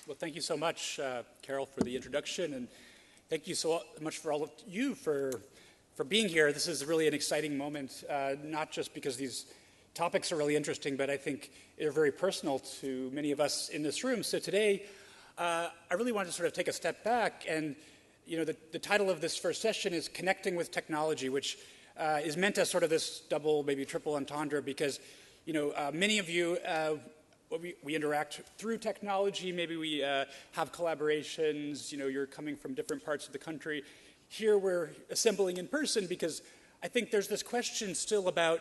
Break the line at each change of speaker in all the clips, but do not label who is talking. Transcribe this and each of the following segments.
Well, thank you so much, Carol, for the introduction, and thank you so much for all of you for being here. This is really an exciting moment, not just because these topics are really interesting, but I think they're very personal to many of us in this room. So today, I really wanted to sort of take a step back, and the title of this first session is Connecting with Technology, which is meant as sort of this double, maybe triple entendre, because many of you we interact through technology. Maybe we have collaborations. You're coming from different parts of the country. Here we're assembling in person because I think there's this question still about,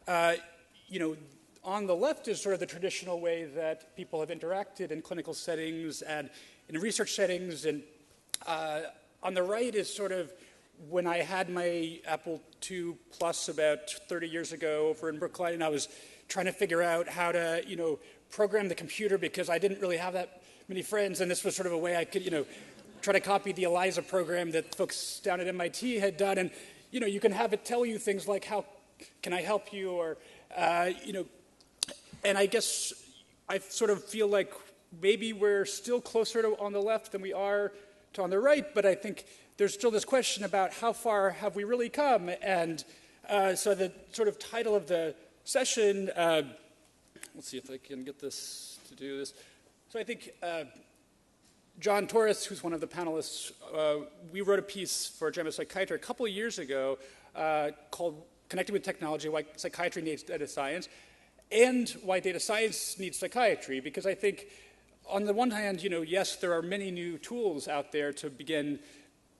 on the left is sort of the traditional way that people have interacted in clinical settings and in research settings, and on the right is sort of when I had my Apple II Plus about 30 years ago over in Brookline, and I was trying to figure out how to, program the computer because I didn't really have that many friends, and this was sort of a way I could, try to copy the ELIZA program that folks down at MIT had done, and, you can have it tell you things like, how can I help you, or, and I guess I sort of feel like maybe we're still closer to on the left than we are to on the right, but I think there's still this question about how far have we really come, and so the sort of title of the session, let's see if I can get this to do this. So I think John Torres, who's one of the panelists, we wrote a piece for JAMA Psychiatry a couple of years ago called Connecting with Technology, Why Psychiatry Needs Data Science, and Why Data Science Needs Psychiatry, because I think on the one hand, yes, there are many new tools out there to begin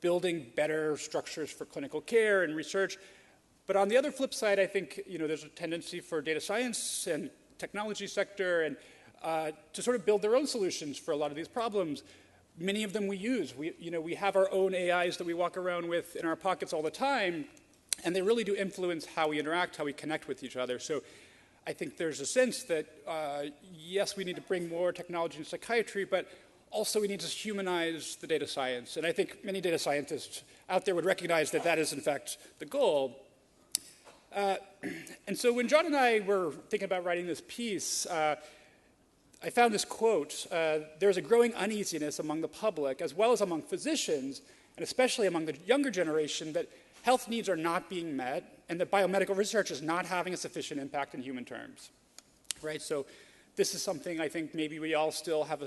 building better structures for clinical care and research, but on the other flip side, I think, there's a tendency for data science and technology sector and to sort of build their own solutions for a lot of these problems. Many of them we use. We have our own AIs that we walk around with in our pockets all the time, and they really do influence how we interact, how we connect with each other. So I think there's a sense that, yes, we need to bring more technology in psychiatry, but also we need to humanize the data science. And I think many data scientists out there would recognize that that is, in fact, the goal. And so when John and I were thinking about writing this piece, I found this quote: there's a growing uneasiness among the public, as well as among physicians, and especially among the younger generation, that health needs are not being met, and that biomedical research is not having a sufficient impact in human terms. Right? So this is something I think maybe we all still have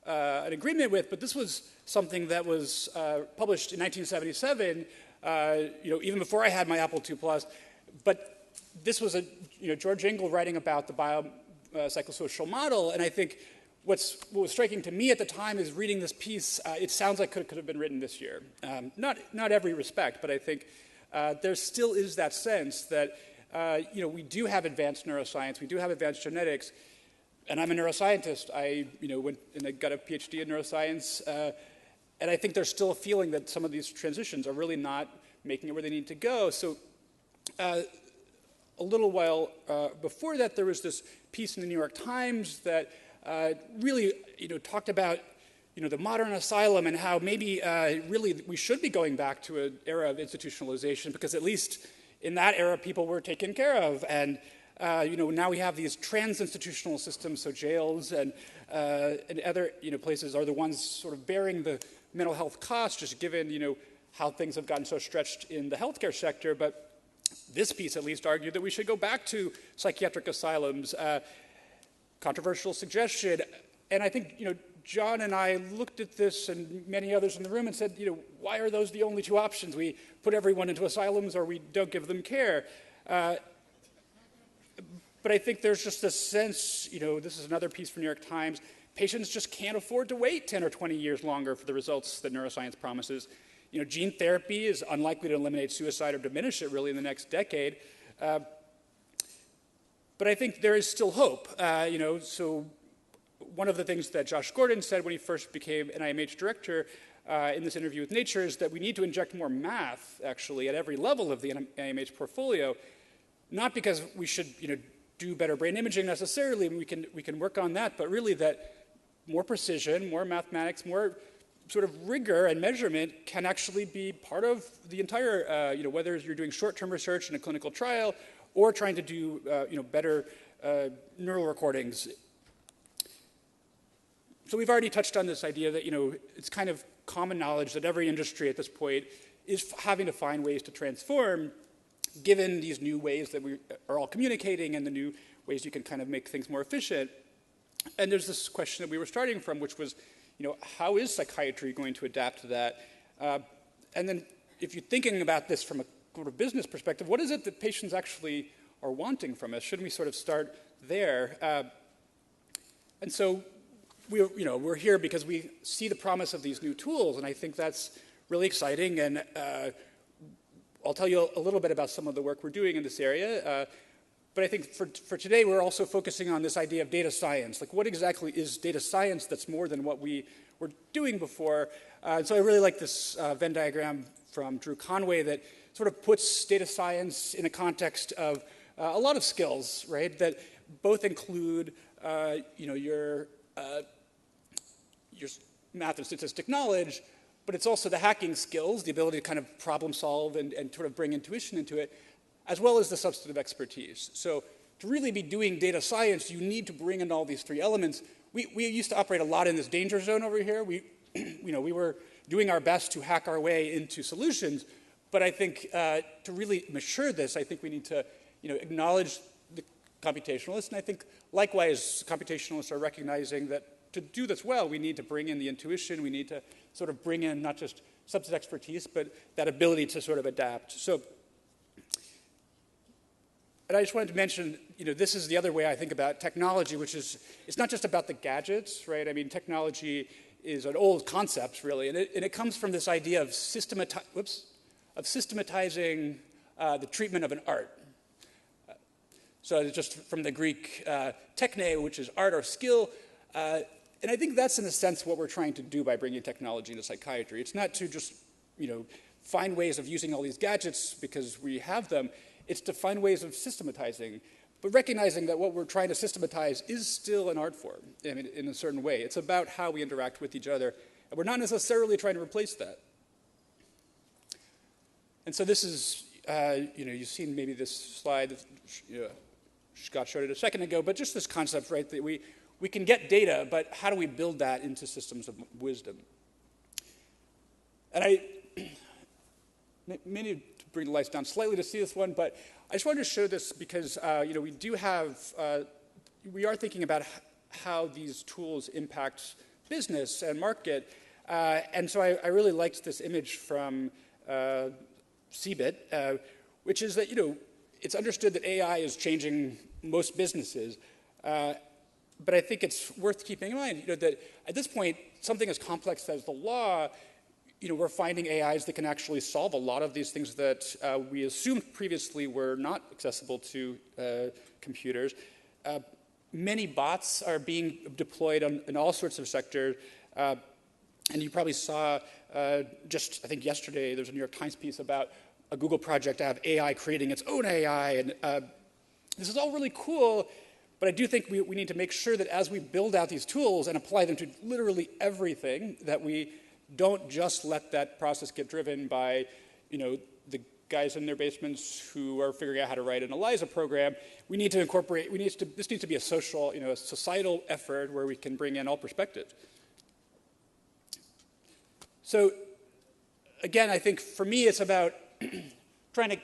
an agreement with, but this was something that was published in 1977, even before I had my Apple II Plus. But this was George Engel writing about the biopsychosocial model, and I think what was striking to me at the time is reading this piece. It sounds like it could have been written this year. Not every respect, but I think there still is that sense that we do have advanced neuroscience, we do have advanced genetics, and I'm a neuroscientist. I went and I got a PhD in neuroscience, and I think there's still a feeling that some of these transitions are really not making it where they need to go. So. A little while before that, there was this piece in the New York Times that really, talked about, the modern asylum and how maybe really we should be going back to an era of institutionalization, because at least in that era, people were taken care of, and now we have these trans-institutional systems, so jails and other places are the ones sort of bearing the mental health costs, just given how things have gotten so stretched in the healthcare sector, but. This piece at least argued that we should go back to psychiatric asylums, controversial suggestion. And I think, John and I looked at this and many others in the room and said, why are those the only two options? We put everyone into asylums or we don't give them care. But I think there's just a sense, this is another piece from New York Times, patients just can't afford to wait 10 or 20 years longer for the results that neuroscience promises. Gene therapy is unlikely to eliminate suicide or diminish it really in the next decade. But I think there is still hope. So one of the things that Josh Gordon said when he first became NIMH director in this interview with Nature is that we need to inject more math, actually, at every level of the NIMH portfolio, not because we should, do better brain imaging necessarily, and we can work on that, but really that more precision, more mathematics, more sort of rigor and measurement can actually be part of the entire, whether you're doing short-term research in a clinical trial or trying to do, better neural recordings. So we've already touched on this idea that, it's kind of common knowledge that every industry at this point is having to find ways to transform, given these new ways that we are all communicating and the new ways you can kind of make things more efficient. And there's this question that we were starting from, which was, how is psychiatry going to adapt to that? And then if you're thinking about this from a sort of business perspective, what is it that patients actually are wanting from us? Shouldn't we sort of start there? And so we're here because we see the promise of these new tools, and I think that's really exciting. And I'll tell you a little bit about some of the work we're doing in this area. But I think for today, we're also focusing on this idea of data science. Like, what exactly is data science that's more than what we were doing before? And so I really like this Venn diagram from Drew Conway that sort of puts data science in a context of a lot of skills, right, that both include your math and statistic knowledge, but it's also the hacking skills, the ability to kind of problem solve and sort of bring intuition into it, as well as the substantive expertise. So to really be doing data science, you need to bring in all these three elements. We used to operate a lot in this danger zone over here. We were doing our best to hack our way into solutions, but I think to really mature this, I think we need to acknowledge the computationalists, and I think likewise computationalists are recognizing that to do this well, we need to bring in the intuition, we need to sort of bring in not just substantive expertise, but that ability to sort of adapt. So, and I just wanted to mention, this is the other way I think about technology, which is, it's not just about the gadgets, right? I mean, technology is an old concept, really, and it comes from this idea of systematizing the treatment of an art. So it's just from the Greek techne, which is art or skill, and I think that's, in a sense, what we're trying to do by bringing technology into psychiatry. It's not to just, find ways of using all these gadgets because we have them. It's to find ways of systematizing, but recognizing that what we're trying to systematize is still an art form, in a certain way. It's about how we interact with each other, and we're not necessarily trying to replace that. And so this is, you've seen maybe this slide that Scott showed it a second ago, but just this concept, right, that we can get data, but how do we build that into systems of wisdom? And I may need to bring the lights down slightly to see this one, but I just wanted to show this because we are thinking about how these tools impact business and market, and so I really liked this image from CBIT, which is that it's understood that AI is changing most businesses. But I think it's worth keeping in mind, that at this point, something as complex as the law, we're finding AIs that can actually solve a lot of these things that we assumed previously were not accessible to computers. Many bots are being deployed in all sorts of sectors. And you probably saw just, I think yesterday, there's a New York Times piece about a Google project to have AI creating its own AI. And this is all really cool. But I do think we need to make sure that as we build out these tools and apply them to literally everything, that we don't just let that process get driven by, the guys in their basements who are figuring out how to write an ELIZA program. We need to incorporate, this needs to be a social, a societal effort where we can bring in all perspectives. So again, I think for me it's about trying to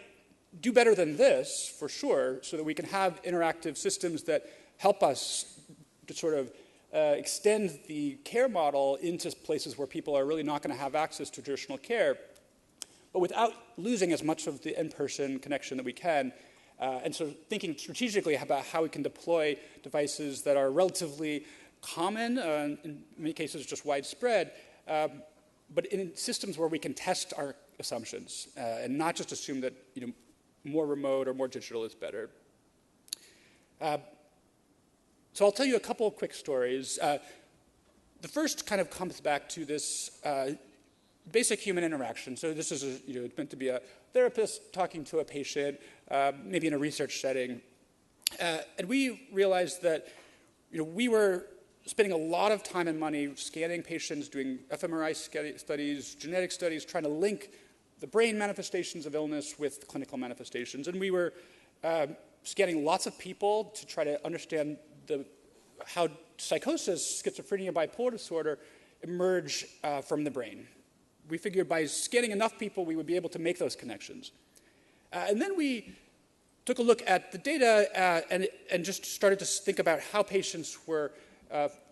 do better than this, for sure, so that we can have interactive systems that help us to sort of extend the care model into places where people are really not going to have access to traditional care, but without losing as much of the in-person connection that we can. And so thinking strategically about how we can deploy devices that are relatively common, in many cases just widespread, but in systems where we can test our assumptions and not just assume that more remote or more digital is better. So I'll tell you a couple of quick stories. The first kind of comes back to this basic human interaction. So this is it's meant to be a therapist talking to a patient, maybe in a research setting. And we realized that we were spending a lot of time and money scanning patients, doing fMRI studies, genetic studies, trying to link the brain manifestations of illness with the clinical manifestations. And we were scanning lots of people to try to understand how psychosis, schizophrenia, bipolar disorder emerge from the brain. We figured by scanning enough people, we would be able to make those connections. And then we took a look at the data and just started to think about how patients were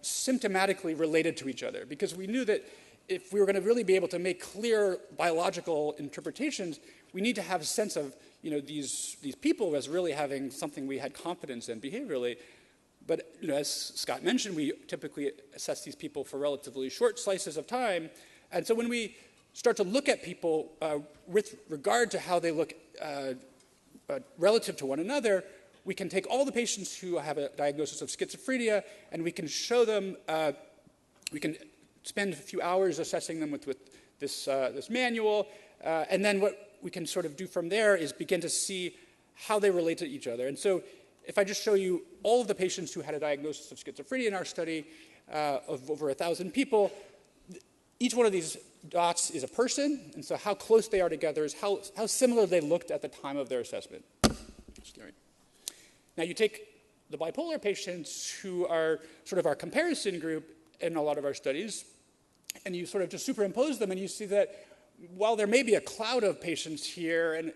symptomatically related to each other, because we knew that if we were going to really be able to make clear biological interpretations, we need to have a sense of these people as really having something we had confidence in behaviorally. But as Scott mentioned, we typically assess these people for relatively short slices of time. And so when we start to look at people with regard to how they look relative to one another, we can take all the patients who have a diagnosis of schizophrenia and we can show them, we can spend a few hours assessing them with this manual, and then what we can sort of do from there is begin to see how they relate to each other. And so if I just show you all of the patients who had a diagnosis of schizophrenia in our study of over 1,000 people, each one of these dots is a person, and so how close they are together is how similar they looked at the time of their assessment. Now you take the bipolar patients who are sort of our comparison group in a lot of our studies, and you sort of just superimpose them, and you see that while there may be a cloud of patients here, and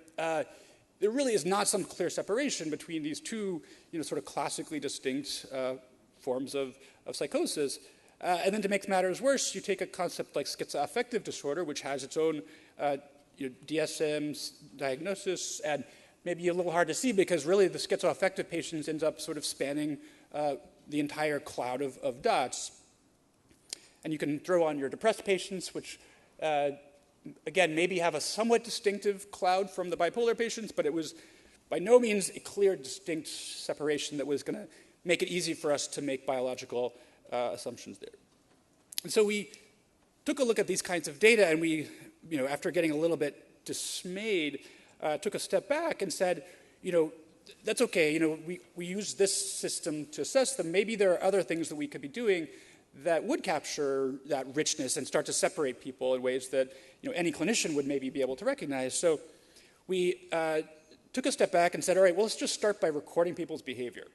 there really is not some clear separation between these two, sort of classically distinct forms of psychosis. And then to make matters worse, you take a concept like schizoaffective disorder, which has its own DSM diagnosis, and maybe a little hard to see because really the schizoaffective patients ends up sort of spanning the entire cloud of dots. And you can throw on your depressed patients, which again, maybe have a somewhat distinctive cloud from the bipolar patients, but it was by no means a clear, distinct separation that was going to make it easy for us to make biological assumptions there. And so we took a look at these kinds of data, and we, after getting a little bit dismayed, took a step back and said, that's okay. We use this system to assess them. Maybe there are other things that we could be doing that would capture that richness and start to separate people in ways that any clinician would maybe be able to recognize. So we took a step back and said, all right, well, let's just start by recording people's behavior,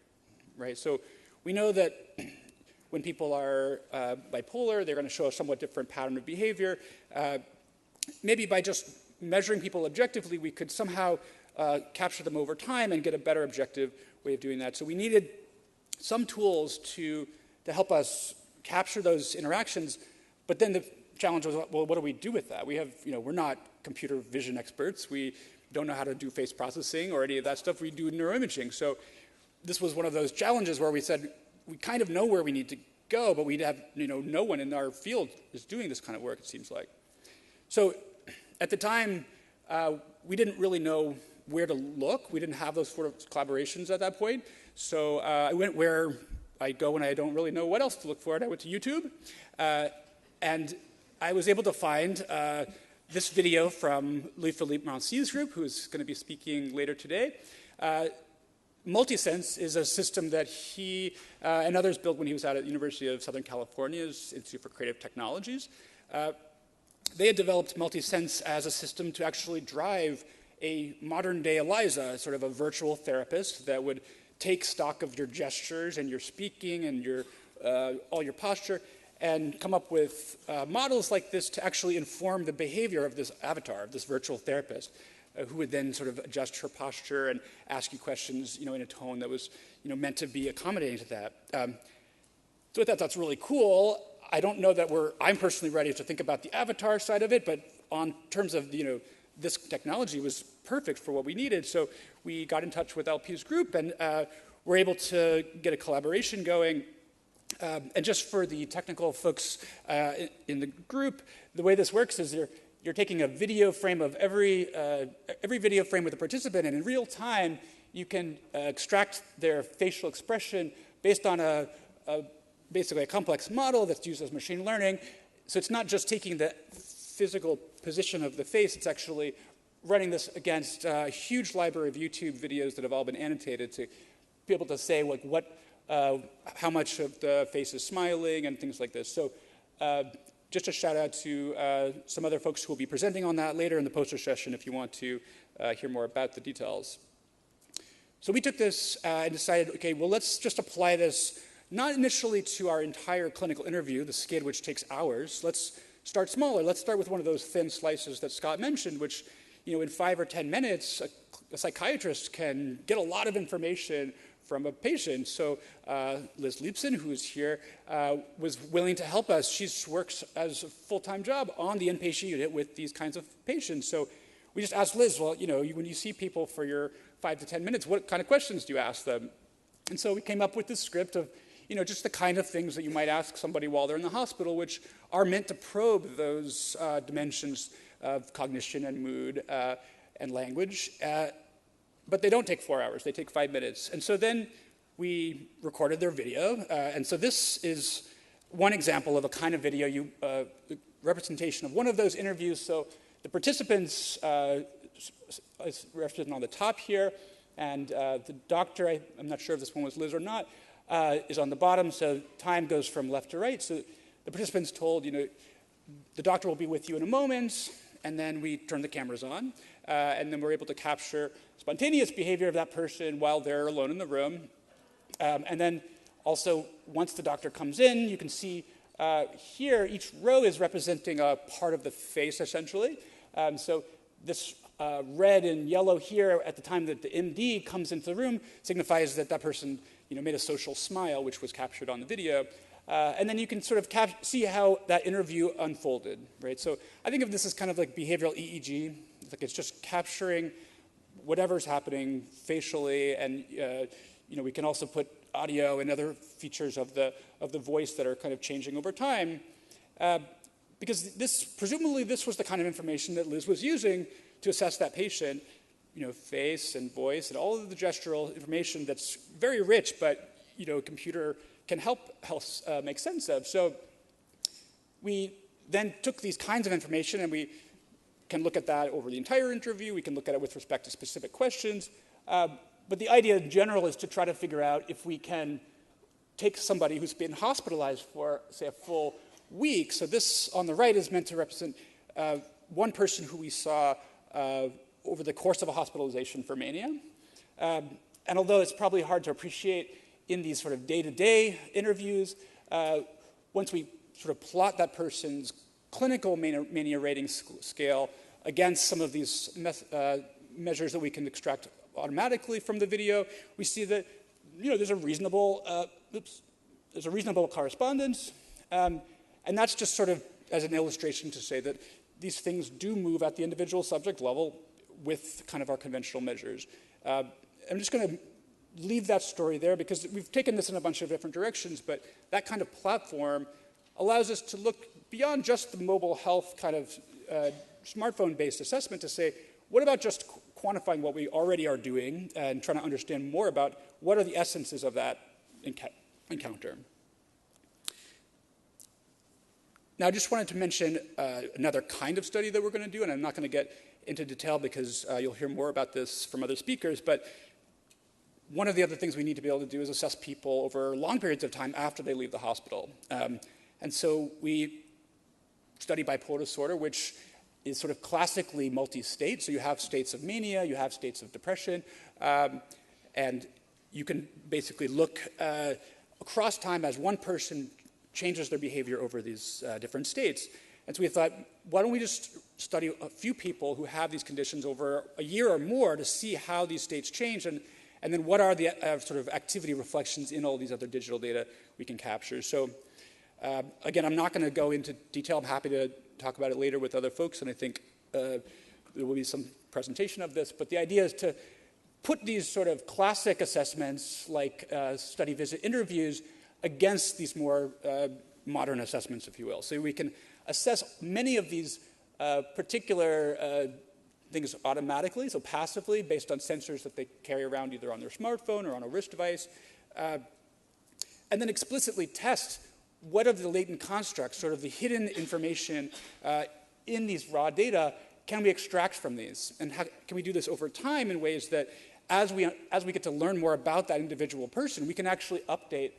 right? So we know that when people are bipolar, they're going to show a somewhat different pattern of behavior. Maybe by just measuring people objectively, we could somehow capture them over time and get a better objective way of doing that. So we needed some tools to help us capture those interactions, but then the challenge was, well, what do we do with that? We have, we're not computer vision experts. We don't know how to do face processing or any of that stuff. We do neuroimaging. So this was one of those challenges where we said, we kind of know where we need to go, but we'd have, no one in our field is doing this kind of work, it seems like. So at the time, we didn't really know where to look. We didn't have those sort of collaborations at that point. So I went where I go when I don't really know what else to look for. And I went to YouTube, and I was able to find this video from Louis-Philippe Ranci's group, who's going to be speaking later today. Multisense is a system that he and others built when he was out at the University of Southern California's Institute for Creative Technologies. They had developed Multisense as a system to actually drive a modern-day Eliza, sort of a virtual therapist that would take stock of your gestures and your speaking and your all your posture and come up with models like this to actually inform the behavior of this avatar, of this virtual therapist, who would then sort of adjust her posture and ask you questions, in a tone that was, meant to be accommodating to that. So I thought that's really cool. I don't know that I'm personally ready to think about the avatar side of it, but on terms of, this technology was perfect for what we needed. So we got in touch with LP's group and were able to get a collaboration going. And just for the technical folks in the group, the way this works is you're taking a video frame of every video frame with a participant, and in real time, you can extract their facial expression based on basically a complex model that's used as machine learning. So it's not just taking the physical position of the face, it's actually running this against a huge library of YouTube videos that have all been annotated to be able to say how much of the face is smiling and things like this. So just a shout out to some other folks who will be presenting on that later in the poster session if you want to hear more about the details. So we took this and decided, okay, well, let's just apply this not initially to our entire clinical interview, the skid, which takes hours. Let's start smaller. Let's start with one of those thin slices that Scott mentioned, which, in 5 or 10 minutes, a psychiatrist can get a lot of information from a patient. So Liz Leipson, who's here, was willing to help us. She works as a full-time job on the inpatient unit with these kinds of patients. So we just asked Liz, well, when you see people for your 5 to 10 minutes, what kind of questions do you ask them? And so we came up with this script of, just the kind of things that you might ask somebody while they're in the hospital, which are meant to probe those dimensions of cognition and mood and language. But they don't take 4 hours, they take 5 minutes. And so then we recorded their video. And so this is one example of a kind of video, representation of one of those interviews. So the participants is represented on the top here, and the doctor, I'm not sure if this one was Liz or not, is on the bottom, so time goes from left to right. So the participants told, the doctor will be with you in a moment, and then we turn the cameras on, and then we're able to capture spontaneous behavior of that person while they're alone in the room. And then also, once the doctor comes in, you can see here, each row is representing a part of the face, essentially. So this red and yellow here at the time that the MD comes into the room signifies that that person made a social smile, which was captured on the video. And then you can sort of see how that interview unfolded, right? So I think of this as kind of like behavioral EEG. It's just capturing whatever's happening facially, and we can also put audio and other features of the voice that are kind of changing over time. Because presumably this was the kind of information that Liz was using to assess that patient, face and voice and all of the gestural information that's very rich, but a computer can help make sense of. So we then took these kinds of information, and we can look at that over the entire interview. We can look at it with respect to specific questions. But the idea in general is to try to figure out if we can take somebody who's been hospitalized for, say, a full week. So this on the right is meant to represent one person who we saw over the course of a hospitalization for mania. And although it's probably hard to appreciate in these sort of day-to-day interviews, once we sort of plot that person's clinical mania rating scale against some of these measures that we can extract automatically from the video, we see that there's a reasonable correspondence, and that's just sort of as an illustration to say that these things do move at the individual subject level with kind of our conventional measures. I'm just going to leave that story there because we've taken this in a bunch of different directions, but that kind of platform allows us to look beyond just the mobile health kind of smartphone-based assessment to say, what about just quantifying what we already are doing and trying to understand more about what are the essences of that encounter. Now, I just wanted to mention another kind of study that we're going to do, and I'm not going to get into detail because you'll hear more about this from other speakers, but one of the other things we need to be able to do is assess people over long periods of time after they leave the hospital. And so we study bipolar disorder, which is sort of classically multi-state. So you have states of mania, you have states of depression, and you can basically look across time as one person changes their behavior over these different states. And so we thought, why don't we just study a few people who have these conditions over a year or more to see how these states change, and then what are the sort of activity reflections in all these other digital data we can capture. So again, I'm not going to go into detail. I'm happy to talk about it later with other folks, and I think there will be some presentation of this. But the idea is to put these sort of classic assessments, like study visit interviews, against these more modern assessments, if you will. So we can assess many of these particular things automatically, so passively, based on sensors that they carry around either on their smartphone or on a wrist device, and then explicitly test what are the latent constructs, sort of the hidden information in these raw data, can we extract from these? And how can we do this over time in ways that as we get to learn more about that individual person, we can actually update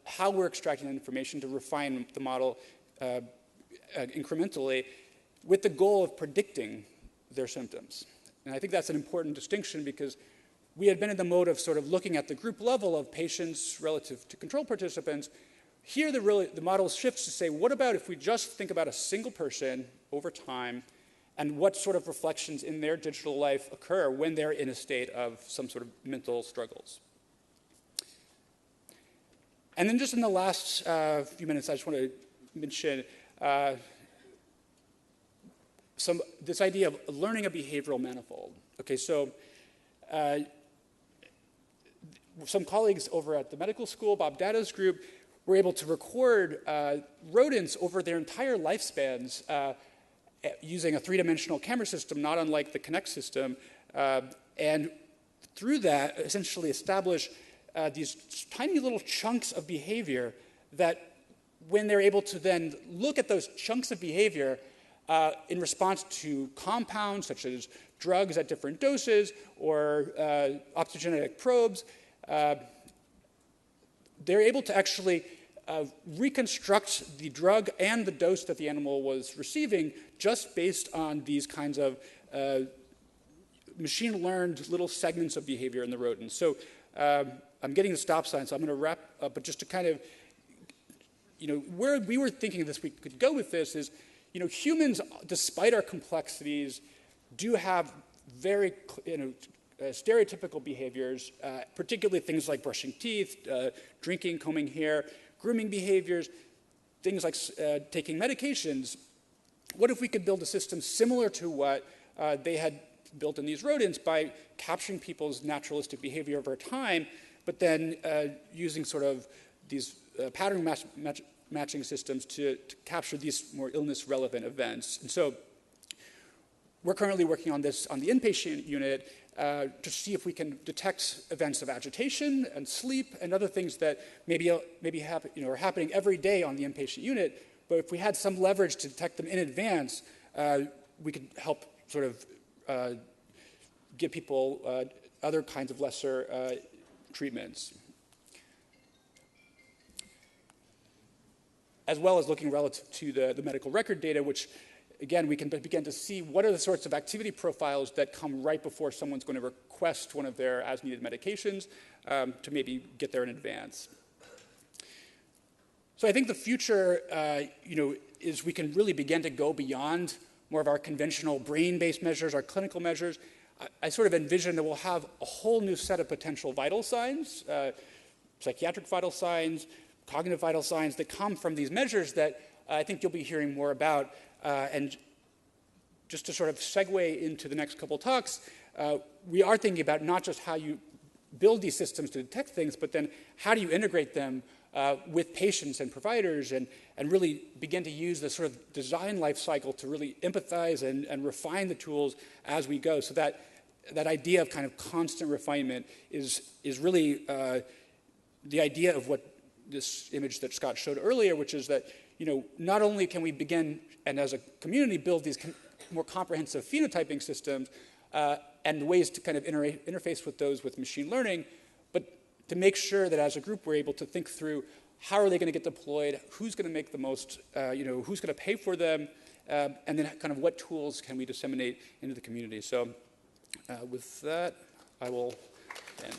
how we're extracting that information to refine the model incrementally with the goal of predicting their symptoms. And I think that's an important distinction because we had been in the mode of sort of looking at the group level of patients relative to control participants. Here, the model shifts to say, what about if we just think about a single person over time and what sort of reflections in their digital life occur when they're in a state of some sort of mental struggles? And then just in the last few minutes, I just want to mention this idea of learning a behavioral manifold. Okay, so some colleagues over at the medical school, Bob Datta's group, were able to record rodents over their entire lifespans using a three-dimensional camera system, not unlike the Kinect system, and through that, essentially establish these tiny little chunks of behavior that when they're able to then look at those chunks of behavior in response to compounds such as drugs at different doses or optogenetic probes, they're able to actually reconstruct the drug and the dose that the animal was receiving just based on these kinds of machine-learned little segments of behavior in the rodent. So I'm getting the stop sign, so I'm going to wrap up, but just to kind of, where we were thinking we could go with this is, humans, despite our complexities, do have very, stereotypical behaviors, particularly things like brushing teeth, drinking, combing hair, grooming behaviors, things like taking medications. What if we could build a system similar to what they had built in these rodents by capturing people's naturalistic behavior over time, but then using sort of these pattern matching systems to capture these more illness-relevant events. And so we're currently working on this on the inpatient unit to see if we can detect events of agitation and sleep and other things that maybe are happening every day on the inpatient unit. But if we had some leverage to detect them in advance, we could help sort of give people other kinds of lesser treatments, as well as looking relative to the medical record data, which, again, we can begin to see what are the sorts of activity profiles that come right before someone's going to request one of their as-needed medications to maybe get there in advance. So I think the future, is we can really begin to go beyond more of our conventional brain-based measures, our clinical measures. I sort of envision that we'll have a whole new set of potential vital signs, psychiatric vital signs, cognitive vital signs that come from these measures that I think you'll be hearing more about. And just to sort of segue into the next couple talks, we are thinking about not just how you build these systems to detect things, but then how do you integrate them with patients and providers and really begin to use the sort of design life cycle to really empathize and refine the tools as we go. So that idea of kind of constant refinement is really the idea of what this image that Scott showed earlier, which is that not only can we begin and as a community build these more comprehensive phenotyping systems and ways to kind of interface with those with machine learning, but to make sure that as a group we're able to think through how are they going to get deployed, who's going to make the most, who's going to pay for them, and then kind of what tools can we disseminate into the community. So with that, I will end.